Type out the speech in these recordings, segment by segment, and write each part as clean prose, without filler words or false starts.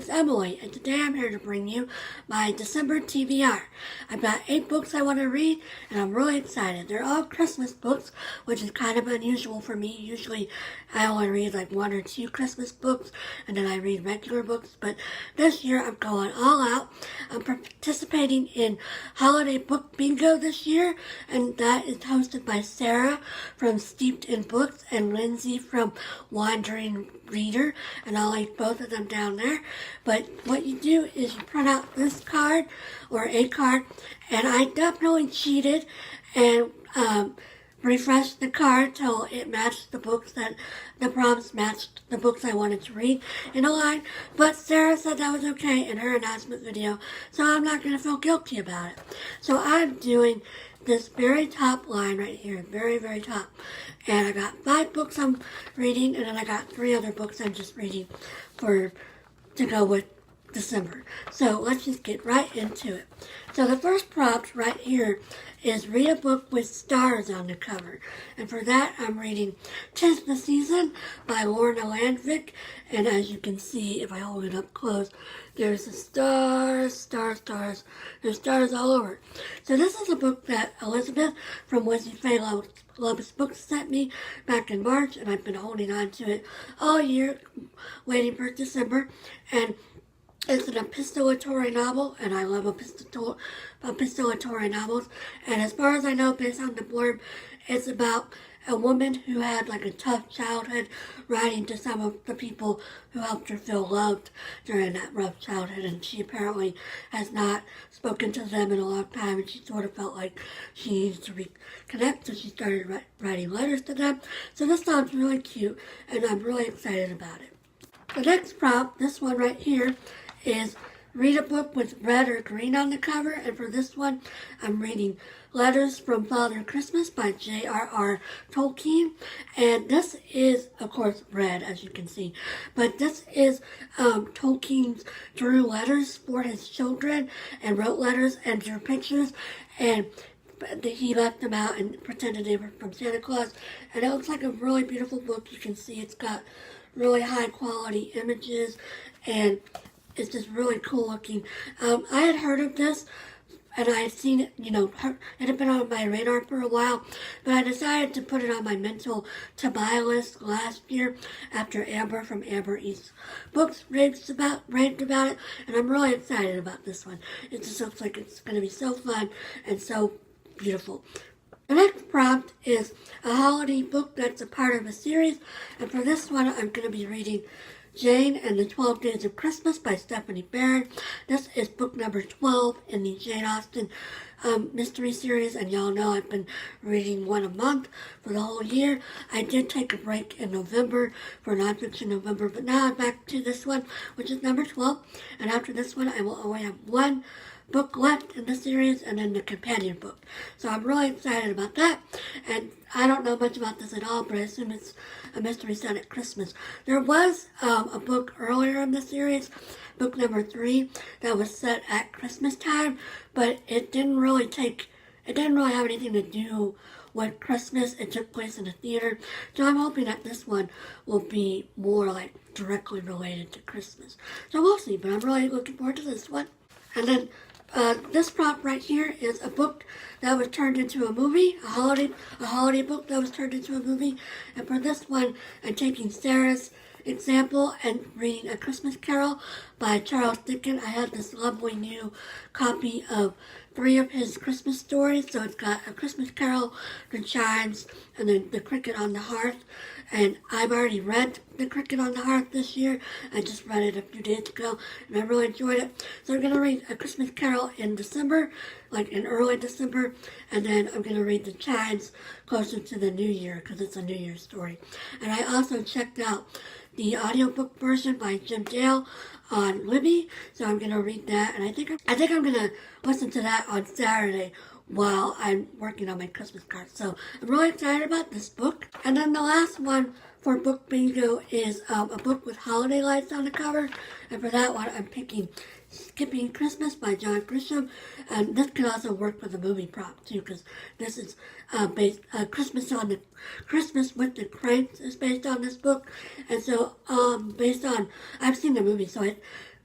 it's Emily, and today I'm here to bring you my December TBR. I've got 8 books I want to read, and I'm really excited. They're all Christmas books, which is kind of unusual for me. Usually I only read like 1 or 2 Christmas books, and then I read regular books, but this year I'm going all out. I'm participating in Holiday Book Bingo this year, and that is hosted by Sarah from Steeped in Books and Lindsay from Wandering Reader, and I'll link both of them down there. But what you do is you print out this card or a card, and I definitely cheated and refreshed the card till it matched the books that the prompts matched the books I wanted to read in a line. But Sarah said that was okay in her announcement video, so I'm not going to feel guilty about it. So I'm doing this very top line right here, very, very top. And I got 5 books I'm reading, and then I got 3 other books I'm just reading to go with December. So let's just get right into it. So the first prompt right here is read a book with stars on the cover. And for that, I'm reading 'Tis the Season by Lorna Landvik. And as you can see, if I hold it up close, there's the stars. There's stars all over. So this is a book that Elizabeth from Wizzy Faye Love's Books sent me back in March, and I've been holding on to it all year, waiting for December. And it's an epistolatory novel, and I love epistolatory novels. And as far as I know, based on the blurb, it's about a woman who had like a tough childhood, writing to some of the people who helped her feel loved during that rough childhood, and she apparently has not spoken to them in a long time, and she sort of felt like she needed to reconnect, so she started writing letters to them. So this sounds really cute, and I'm really excited about it. The next prompt, this one right here, is read a book with red or green on the cover, and for this one, I'm reading Letters from Father Christmas by J.R.R. Tolkien, and this is, of course, red, as you can see, but this is Tolkien's drew letters for his children, and wrote letters and drew pictures, and he left them out and pretended they were from Santa Claus, and it looks like a really beautiful book. You can see it's got really high quality images, and it's just really cool looking. I had heard of this, and I had seen it, it had been on my radar for a while, but I decided to put it on my mental to buy list last year after Amber from Amber East Books raved about it, and I'm really excited about this one. It just looks like it's going to be so fun and so beautiful. The next prompt is a holiday book that's a part of a series, and for this one I'm going to be reading Jane and the 12 Days of Christmas by Stephanie Barron. This is book number 12 in the Jane Austen mystery series, and y'all know I've been reading one a month for the whole year. I did take a break in November for Nonfiction November, but now I'm back to this one, which is number 12, and after this one I will only have one book left in the series, and then the companion book. So I'm really excited about that, and I don't know much about this at all, but I assume it's a mystery set at Christmas. There was a book earlier in the series, book number 3, that was set at Christmas time, but it didn't really have anything to do with Christmas. It took place in a theater, so I'm hoping that this one will be more like directly related to Christmas. So we'll see, but I'm really looking forward to this one. And then this prompt right here is a book that was turned into a movie, a holiday book that was turned into a movie. And for this one, I'm taking Sarah's example and reading A Christmas Carol by Charles Dickens. I have this lovely new copy of 3 of his Christmas stories. So it's got A Christmas Carol, The Chimes, and then The Cricket on the Hearth. And I've already read The Cricket on the Hearth this year. I just read it a few days ago, and I really enjoyed it. So I'm going to read A Christmas Carol in December, like in early December, and then I'm going to read The Chimes closer to the New Year, because it's a New Year story. And I also checked out the audiobook version by Jim Dale on Libby, so I'm going to read that, and I think I'm going to listen to that on Saturday while I'm working on my Christmas cards. So I'm really excited about this book. And then the last one for book bingo is a book with holiday lights on the cover, and for that one I'm picking Skipping Christmas by John Grisham, and this can also work with a movie prop too, because this is based Christmas with the Cranks is based on this book, and so based on, I've seen the movie, so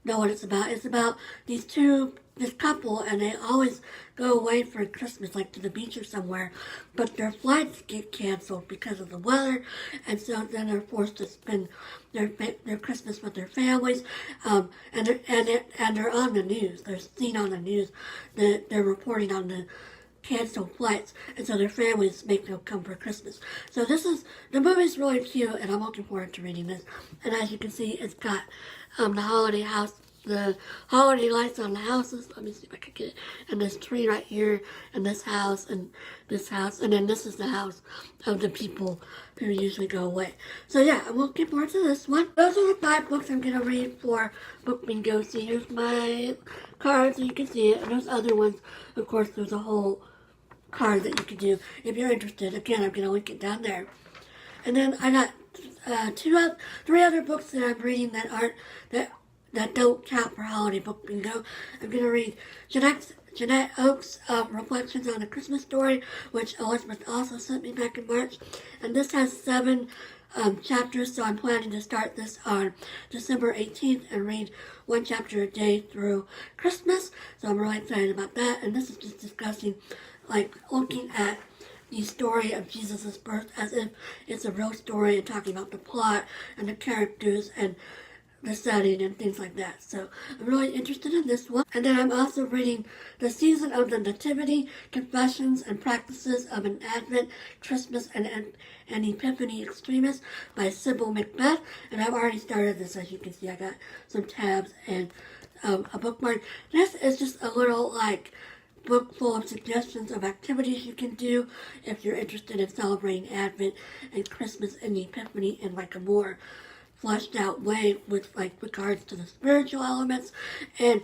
know what it's about. It's about this couple, and they always go away for Christmas, like to the beach or somewhere, but their flights get canceled because of the weather, and so then they're forced to spend their Christmas with their families, and they're on the news. They're seen on the news. They're reporting on the canceled flights, and so their families make them come for Christmas. So the movie's really cute, and I'm looking forward to reading this. And as you can see, it's got the holiday lights on the houses. Let me see if I can get it. And this tree right here, and this house, and then this is the house of the people who usually go away. So yeah, I'm looking forward to this one. Those are the 5 books I'm going to read for Book Bingo. See, here's my card so you can see it. And those other ones, of course, there's a whole card that you can do if you're interested. Again, I'm going to link it down there. And then I got 3 other books that I'm reading that don't count for holiday book bingo. I'm going to read Janette Oakes' Reflections on a Christmas Story, which Elizabeth also sent me back in March. And this has 7 chapters, so I'm planning to start this on December 18th and read 1 chapter a day through Christmas. So I'm really excited about that. And this is just discussing, like, looking at the story of Jesus' birth as if it's a real story, and talking about the plot and the characters and the setting and things like that. So I'm really interested in this one. And then I'm also reading The Season of the Nativity, Confessions and Practices of an Advent, Christmas, and Epiphany Extremist by Sybil MacBeth. And I've already started this. As you can see, I got some tabs and a bookmark. This is just a little, like, book full of suggestions of activities you can do if you're interested in celebrating Advent and Christmas and Epiphany in, like, a more fleshed out way with, like, regards to the spiritual elements. And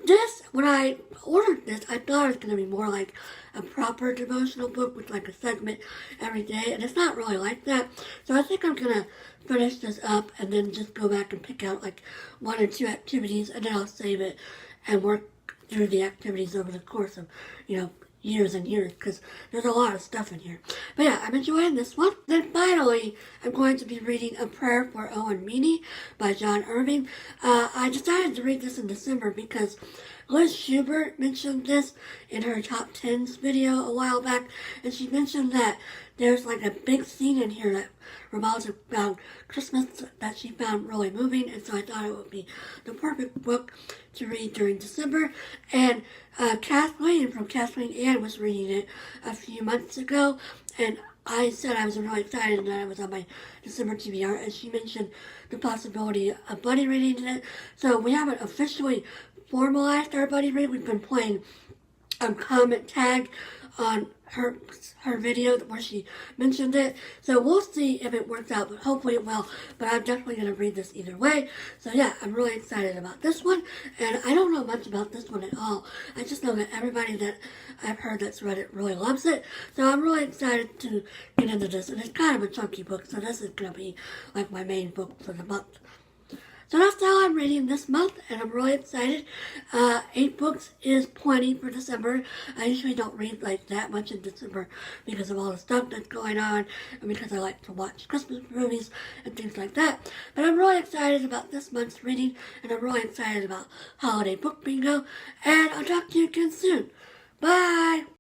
this, when I ordered this, I thought it was going to be more like a proper devotional book with, like, a segment every day, and it's not really like that. So I think I'm going to finish this up and then just go back and pick out, like, 1 or 2 activities, and then I'll save it and work through the activities over the course of, years and years, because there's a lot of stuff in here. But yeah, I'm enjoying this one. Then finally, I'm going to be reading A Prayer for Owen Meany by John Irving. I decided to read this in December because Liz Schubert mentioned this in her top 10s video a while back, and she mentioned that there's, like, a big scene in here that revolves around Christmas that she found really moving, and so I thought it would be the perfect book to read during December. And Kathleen from Kathleen Ann was reading it a few months ago, and I said I was really excited that I was on my December TBR, and she mentioned the possibility of buddy reading it. So we haven't officially formalized our buddy read. We've been playing comment tag on her video where she mentioned it. So we'll see if it works out, but hopefully it will. But I'm definitely going to read this either way. So yeah, I'm really excited about this one. And I don't know much about this one at all. I just know that everybody that I've heard that's read it really loves it. So I'm really excited to get into this. And it's kind of a chunky book, so this is going to be like my main book for the month. So that's all I'm reading this month, and I'm really excited. 8 books is plenty for December. I usually don't read, like, that much in December because of all the stuff that's going on, and because I like to watch Christmas movies and things like that. But I'm really excited about this month's reading, and I'm really excited about Holiday Book Bingo, and I'll talk to you again soon. Bye!